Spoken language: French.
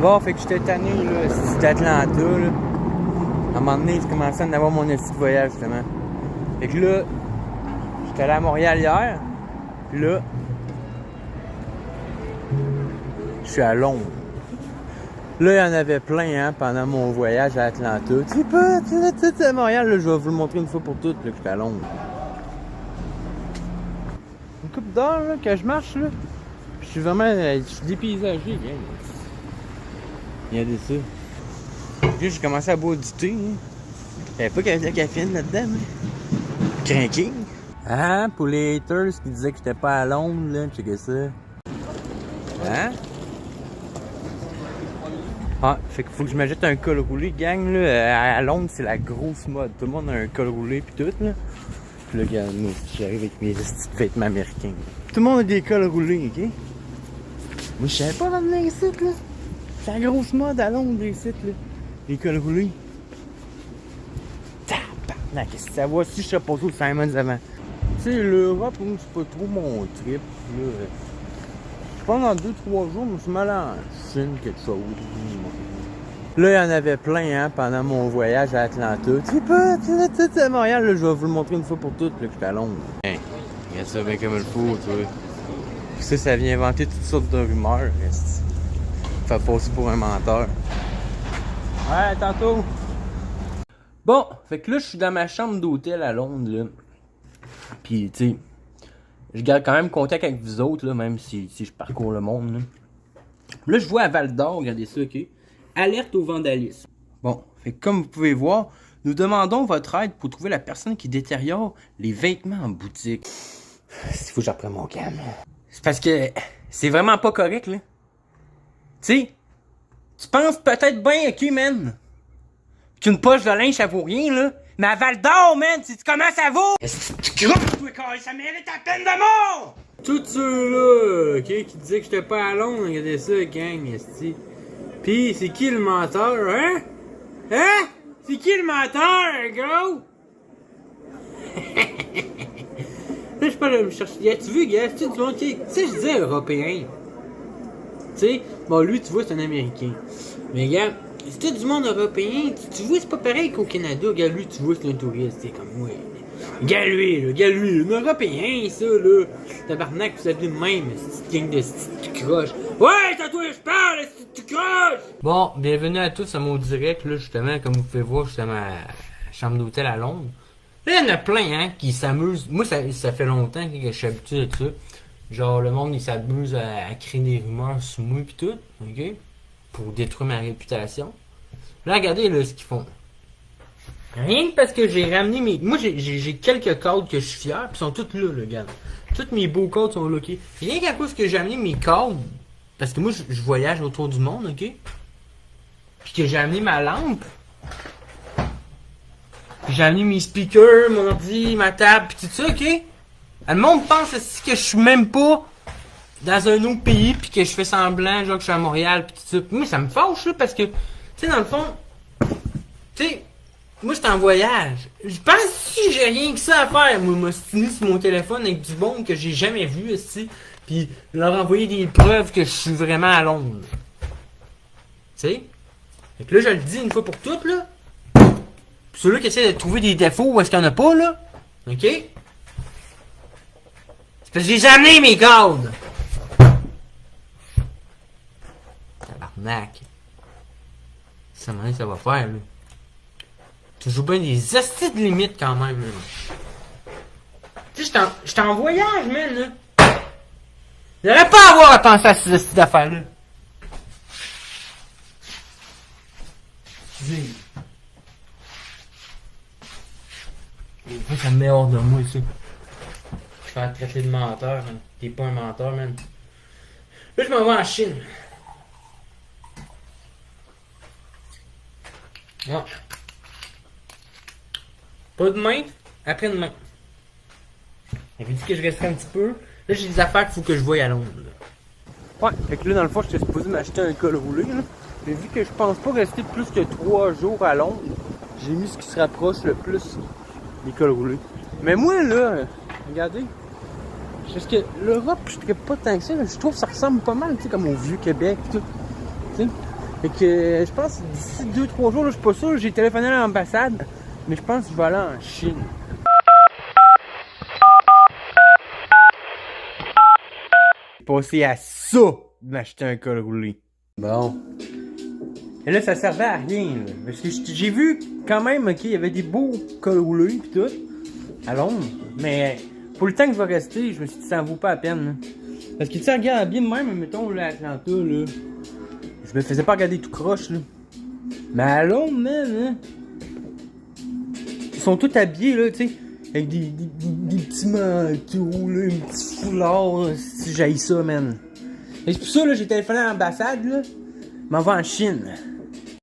Bon, fait que j'étais tanné, là, c'était Atlanta, là. À un moment donné, je commençais à en avoir mon petit voyage, justement. Fait que là, j'étais allé à Montréal hier. Puis là, je suis à Londres. Là, il y en avait plein, hein, pendant mon voyage à Atlanta. Tu sais, à Montréal, là, je vais vous le montrer une fois pour toutes, là, que je suis à Londres. Une couple d'heures, là, que je marche, là. Je suis vraiment, je suis dépaysagé, hein. Regardez ça. Puis j'ai commencé à boire du thé, hein. Je savais pas qu'il y avait de la caféine là-dedans, mais... Cranking. Hein, pour les haters qui disaient que j'étais pas à Londres, là, checkez ça. Hein? Ah, fait qu'il faut que je m'achète un col roulé, gang, là. À Londres, c'est la grosse mode. Tout le monde a un col roulé pis tout, là. Puis là, regarde, moi, j'arrive avec mes petits vêtements américains. Tout le monde a des cols roulés, ok? Moi, je savais pas dans les sites, là. C'est la grosse mode à Londres, les sites, là. Les cols roulés. Tabarnak, qu'est-ce que ça va si je serais passé au Simons avant? Tu sais, l'Europe, moi, c'est pas trop mon trip, là. Pendant 2-3 jours, je me suis mal en Chine, quelque chose. Là, il y en avait plein, hein, pendant mon voyage à Atlanta. Tu sais, à Montréal, là, je vais vous le montrer une fois pour toutes, là, que j'étais à Londres. Hein, regarde ça bien comme il faut, tu vois. Puis ça vient inventer toutes sortes de rumeurs. Fait passer pour un menteur. Ouais, tantôt. Bon, fait que là, je suis dans ma chambre d'hôtel à Londres, là. Puis, tu sais, je garde quand même contact avec vous autres, là, même si je parcours le monde, là. Là, je vois à Val d'Or, regardez ça, ok? Alerte au vandalisme. Bon, fait que comme vous pouvez voir, nous demandons votre aide pour trouver la personne qui détériore les vêtements en boutique. S'il faut que j'apprenne mon calme. C'est parce que c'est vraiment pas correct, là. Tu sais, tu penses peut-être bien, ok, man, qu'une poche de linge, ça vaut rien, là. Mais à Val d'Or, man, sais-tu comment ça vaut? Est-ce que tu crois, toi, ça mérite la peine de mort! Tous ceux-là, ok, qui disaient que j'étais pas à Londres, regardez ça, gang, esti. Pis, c'est qui le menteur, hein? Hein? C'est qui le menteur, gros? Là, je parle de me chercher. Tu vu, gars, c'est tout le monde qui. Tu sais, je disais européen. Tu sais, bon, lui, tu vois, c'est un Américain. Mais, gars, c'est tout du monde européen. Tu vois, c'est pas pareil qu'au Canada. Gars, lui, tu vois, c'est un touriste. C'est comme moi. Gars, lui, un Européen, ça, là. Tabarnak, vous appelez de même, cette gang de tu croches. Ouais, c'est à toi que je parle, tu croches! Bon, bienvenue à tous à mon direct, là, justement, comme vous pouvez voir, je suis à ma chambre d'hôtel à Londres. Là, il y en a plein, hein, qui s'amusent. Moi, ça fait longtemps que je suis habitué à ça. Genre, le monde, il s'amuse à créer des rumeurs sur moi pis tout, ok? Pour détruire ma réputation. Là, regardez, là, ce qu'ils font. Rien que parce que j'ai ramené mes... Moi, j'ai quelques cadres que je suis fier, pis ils sont tous là, regarde. Tous mes beaux cadres sont loqués. Rien qu'à cause que j'ai amené mes cadres, parce que moi, je voyage autour du monde, ok? Puis que j'ai amené ma lampe. J'ai amené mes speakers, mon ordi, ma table, pis tout ça, ok? Le monde pense aussi que je suis même pas dans un autre pays, pis que je fais semblant, genre que je suis à Montréal, pis tout ça. Pis moi, ça me fâche, là, parce que, tu sais, dans le fond, tu sais, moi, j'étais en voyage. Je pense que j'ai rien que ça à faire. Moi, m'ostiner sur mon téléphone avec du bon que j'ai jamais vu, aussi. Puis leur envoyer des preuves que je suis vraiment à Londres. Tu sais? Fait que là, je le dis une fois pour toutes, là. Pis ceux-là qui essaient de trouver des défauts où est-ce qu'il y en a pas, là. Ok? C'est parce que j'ai amené mes codes. Tabarnak. Ça m'en est, ça va faire, là. Toujours bien des astuces de limite quand même, là. Tu sais, j'étais en voyage, man, là. J'aurais pas à avoir à penser à ces astuces d'affaires-là. Excusez. Ça me met hors de moi, ça. Je vais te traiter de menteur, man. T'es pas un menteur, man. Là, je m'en vais en Chine. Non. Pas demain, après-demain. Il avait dit que je resterais un petit peu. Là, j'ai des affaires qu'il faut que je voie à Londres. Là. Ouais, fait que là, dans le fond, j'étais supposé m'acheter un col roulé. Là. Mais vu que je pense pas rester plus que 3 jours à Londres, j'ai mis ce qui se rapproche le plus des cols roulés. Mais moi, là, regardez, parce que l'Europe, je ne pas tant que ça. Là, je trouve que ça ressemble pas mal, tu sais, comme au Vieux-Québec, tout. Tu sais, Fait que je pense d'ici 2-3 jours, là, je suis pas sûr, j'ai téléphoné à l'ambassade, mais je pense que je vais aller en Chine. J'ai passé à ça de m'acheter un col roulé. Bon. Et là, ça servait à rien, là. Parce que j'ai vu quand même, ok, il y avait des beaux cols roulés pis tout, à Londres. Mais pour le temps que je vais rester, je me suis dit, ça en vaut pas la peine, là. Parce que tu sais, regarde bien de même, mettons, là, Atlanta, là. Je me faisais pas regarder tout croche, là. Mais à Londres, man, hein. Ils sont tous habillés, là, tu sais. Avec des petits manteaux, là, un petit foulard, là. Si j'haïs ça, man. Et c'est pour ça, là, j'ai téléphoné à l'ambassade, là. M'en va en Chine.